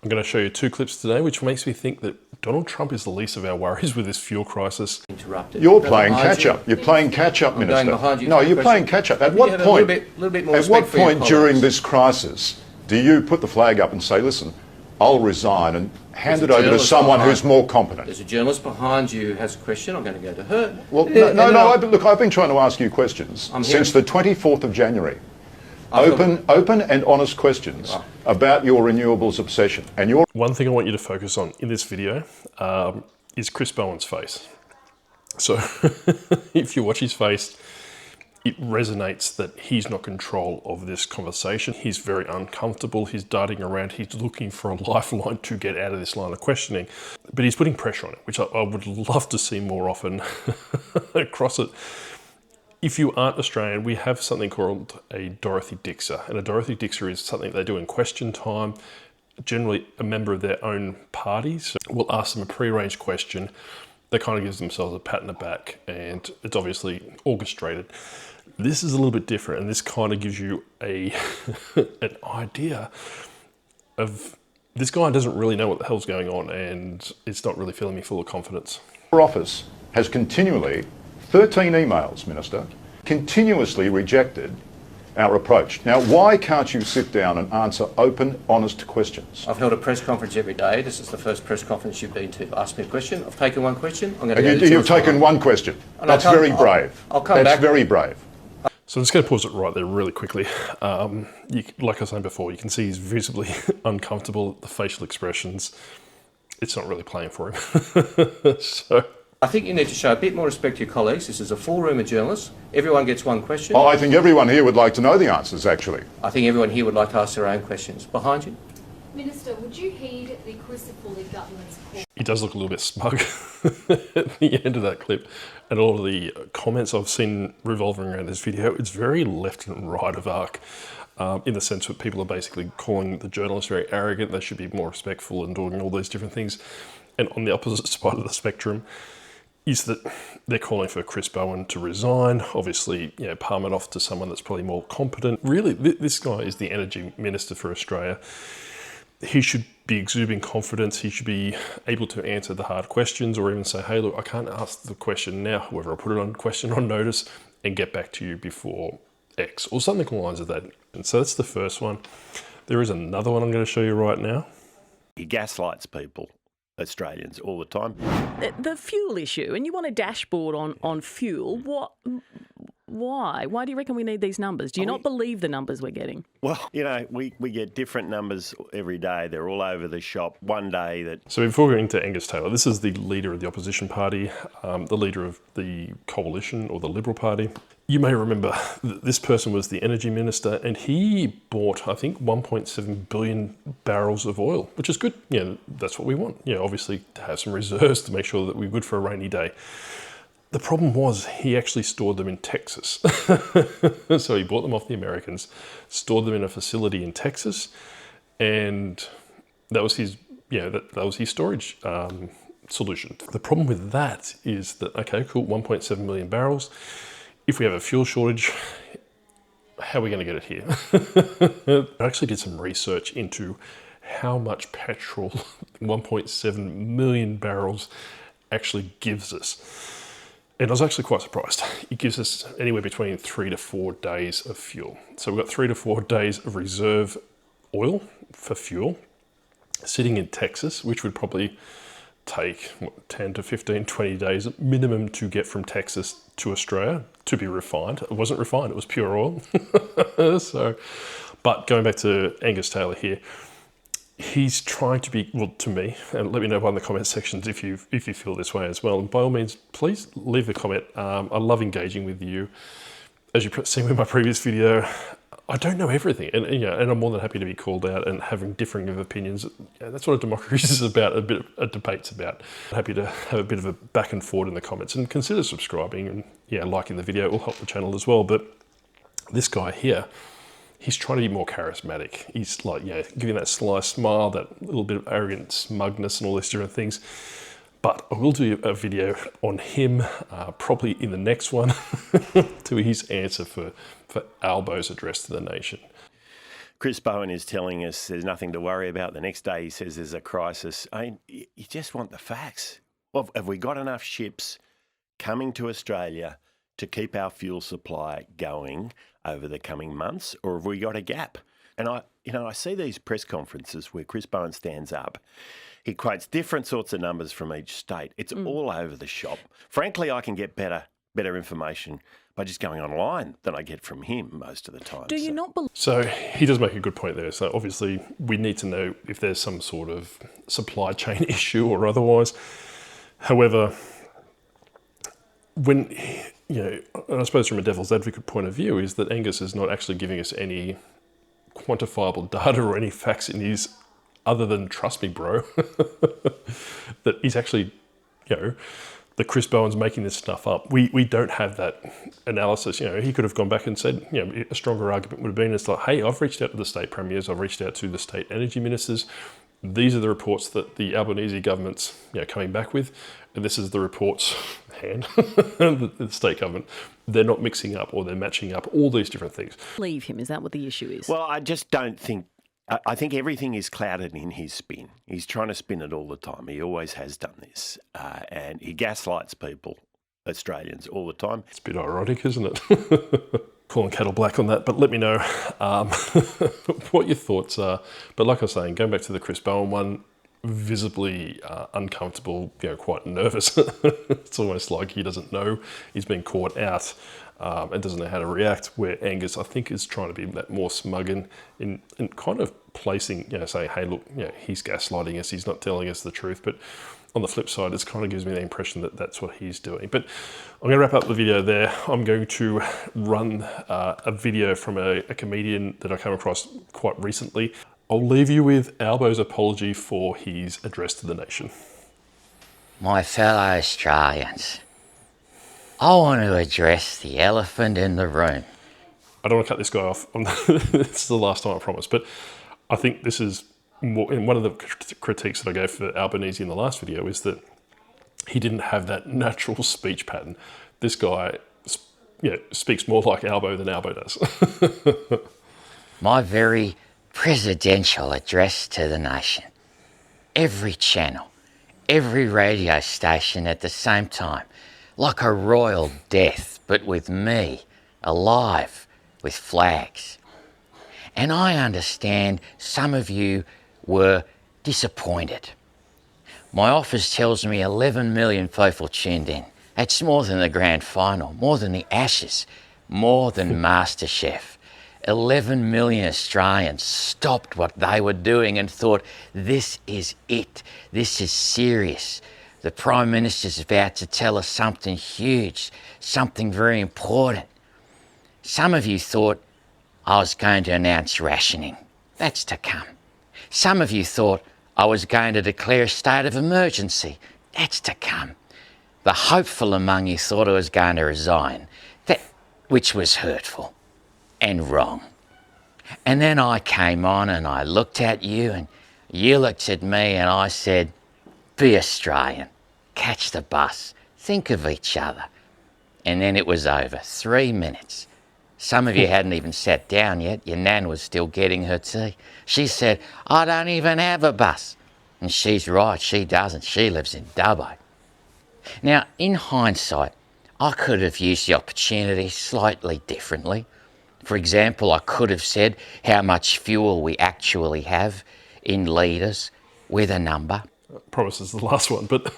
I'm going to show you two clips today, which makes me think that Donald Trump is the least of our worries with this fuel crisis. Interrupted. You're playing catch-up. You're playing catch-up, Minister. Going behind you. No, you're playing catch-up. At what point? At what point during this crisis do you put the flag up and say, "Listen, I'll resign and hand it over to someone who's more competent"? There's a journalist behind you who has a question. I'm going to go to her. Well, look, I've been trying to ask you questions since the 24th of January. Open and honest questions about your renewables obsession. And your one thing I want you to focus on in this video is Chris Bowen's face. So if you watch his face, it resonates that he's not in control of this conversation. He's very uncomfortable. He's darting around. He's looking for a lifeline to get out of this line of questioning. But he's putting pressure on it, which I would love to see more often across it. If you aren't Australian, we have something called a Dorothy Dixer. And a Dorothy Dixer is something they do in question time. Generally, a member of their own party will ask them a prearranged question that kind of gives themselves a pat on the back, and it's obviously orchestrated. This is a little bit different, and this kind of gives you an idea of this guy doesn't really know what the hell's going on, and it's not really filling me full of confidence. Your office has continually, 13 emails, Minister, continuously rejected our approach. Now, why can't you sit down and answer open, honest questions? I've held a press conference every day. This is the first press conference you've been to ask me a question. I've taken one question. I'm going to go to You've taken one question. That's very brave. I'll come back. That's very brave. So I'm just going to pause it right there really quickly. Like I was saying before, you can see he's visibly uncomfortable, the facial expressions. It's not really playing for him. So I think you need to show a bit more respect to your colleagues. This is a full room of journalists. Everyone gets one question. Oh, I think everyone here would like to know the answers, actually. I think everyone here would like to ask their own questions. Behind you. Minister, would you heed the Crucifulli government's call? he does look a little bit smug at the end of that clip. And all of the comments I've seen revolving around this video, it's very left and right of arc. In the sense that people are basically calling the journalists very arrogant. They should be more respectful and doing all these different things. And on the opposite side of the spectrum is that they're calling for Chris Bowen to resign, obviously, you know, palm it off to someone that's probably more competent. Really, this guy is the energy minister for Australia. He should be exuding confidence. He should be able to answer the hard questions, or even say, hey, look, I can't ask the question now. However, I'll put it on question on notice and get back to you before X, or something along the lines of that. And so that's the first one. There is another one I'm going to show you right now. He gaslights people, Australians, all the time. The fuel issue, and you want a dashboard on fuel. Why? Why do you reckon we need these numbers? Do you not believe the numbers we're getting? Well, you know, we get different numbers every day. They're all over the shop. One day that... So before going to Angus Taylor, this is the leader of the opposition party, the leader of the coalition or the Liberal Party. You may remember that this person was the energy minister, and he bought, I think, 1.7 billion barrels of oil, which is good. You know, that's what we want. You know, obviously to have some reserves to make sure that we're good for a rainy day. The problem was he actually stored them in Texas. So he bought them off the Americans, stored them in a facility in Texas, and that was his, that was his storage solution. The problem with that is that, okay, cool, 1.7 million barrels. If we have a fuel shortage, how are we going to get it here? I actually did some research into how much petrol 1.7 million barrels actually gives us. And I was actually quite surprised. It gives us anywhere between 3 to 4 days of fuel. So we've got 3 to 4 days of reserve oil for fuel sitting in Texas, which would probably take 10 to 15, 20 days minimum to get from Texas to Australia to be refined. It wasn't refined, it was pure oil. But going back to Angus Taylor here, he's trying to be, well, to me, and let me know in the comment sections if you feel this way as well. And by all means, please leave a comment. I love engaging with you. As you've seen with my previous video, I don't know everything, and I'm more than happy to be called out and having differing of opinions. That's what a democracy is about, a debate's about. I'm happy to have a bit of a back and forth in the comments, and consider subscribing and liking the video. It will help the channel as well. But this guy here, he's trying to be more charismatic. He's like, giving that sly smile, that little bit of arrogant smugness and all these different things. But I will do a video on him, probably in the next one, to his answer for Albo's address to the nation. Chris Bowen is telling us there's nothing to worry about. The next day he says there's a crisis. I mean, you just want the facts. Well, have we got enough ships coming to Australia to keep our fuel supply going over the coming months, or have we got a gap? And I see these press conferences where Chris Bowen stands up. He quotes different sorts of numbers from each state. It's all over the shop. Frankly, I can get better information by just going online than I get from him most of the time. Do you not believe? So he does make a good point there. So obviously we need to know if there's some sort of supply chain issue or otherwise. However, when, and I suppose from a devil's advocate point of view, is that Angus is not actually giving us any quantifiable data or any facts in his, other than trust me, bro, that he's actually, that Chris Bowen's making this stuff up. We don't have that analysis. He could have gone back and said, a stronger argument would have been, it's like, hey, I've reached out to the state premiers, I've reached out to the state energy ministers. These are the reports that the Albanese government's coming back with, and this is the reports, the state government. They're not mixing up or they're matching up, all these different things. Leave him. Is that what the issue is? Well, I just don't think. I think everything is clouded in his spin. He's trying to spin it all the time. He always has done this, and he gaslights people, Australians, all the time. It's a bit ironic, isn't it? Calling cattle black on that, but let me know what your thoughts are. But like I was saying, going back to the Chris Bowen one, visibly uncomfortable, quite nervous. It's almost like he doesn't know he's been caught out and doesn't know how to react, where Angus, I think, is trying to be that more smug in kind of placing, saying, hey, look, he's gaslighting us, he's not telling us the truth. But on the flip side, it kind of gives me the impression that that's what he's doing. But I'm going to wrap up the video there. I'm going to run a video from a comedian that I came across quite recently. I'll leave you with Albo's apology for his address to the nation. My fellow Australians, I want to address the elephant in the room. I don't want to cut this guy off. This is the last time, I promise. But I think this is more, and one of the critiques that I gave for Albanese in the last video is that he didn't have that natural speech pattern. This guy, speaks more like Albo than Albo does. My very presidential address to the nation. Every channel, every radio station at the same time, like a royal death, but with me, alive, with flags. And I understand some of you were disappointed. My office tells me 11 million people tuned in. That's more than the grand final, more than the Ashes, more than MasterChef. 11 million Australians stopped what they were doing and thought, this is it. This is serious. The Prime Minister's about to tell us something huge, something very important. Some of you thought I was going to announce rationing. That's to come. Some of you thought I was going to declare a state of emergency. That's to come. The hopeful among you thought I was going to resign, which was hurtful and wrong. And then I came on and I looked at you and you looked at me and I said, be Australian, catch the bus, think of each other. And then it was over, 3 minutes. Some of you hadn't even sat down yet. Your nan was still getting her tea. She said, I don't even have a bus. And she's right, she doesn't. She lives in Dubbo. Now, in hindsight, I could have used the opportunity slightly differently. For example, I could have said how much fuel we actually have in litres with a number. I promise this is the last one, but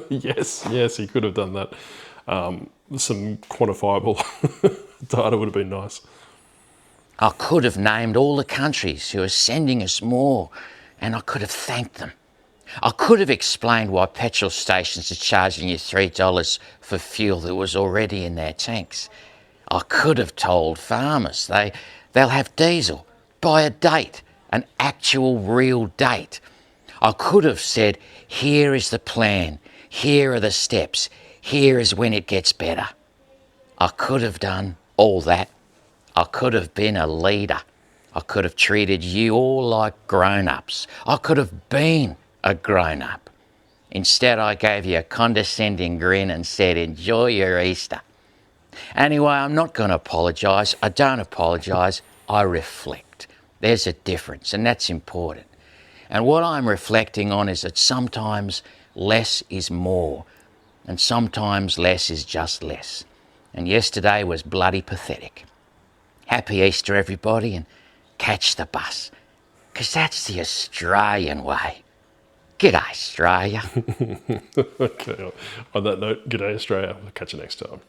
yes, he could have done that. Some quantifiable data would have been nice. I could have named all the countries who are sending us more, and I could have thanked them. I could have explained why petrol stations are charging you $3 for fuel that was already in their tanks. I could have told farmers they'll have diesel by a date, an actual real date. I could have said, here is the plan, here are the steps, here is when it gets better. I could have done all that. I could have been a leader. I could have treated you all like grown-ups. I could have been a grown-up. Instead, I gave you a condescending grin and said, enjoy your Easter. Anyway, I'm not going to apologise. I don't apologise. I reflect. There's a difference, and that's important. And what I'm reflecting on is that sometimes less is more, and sometimes less is just less. And yesterday was bloody pathetic. Happy Easter, everybody, and catch the bus, 'cause that's the Australian way. G'day, Australia. Okay, on that note, g'day Australia. We'll catch you next time.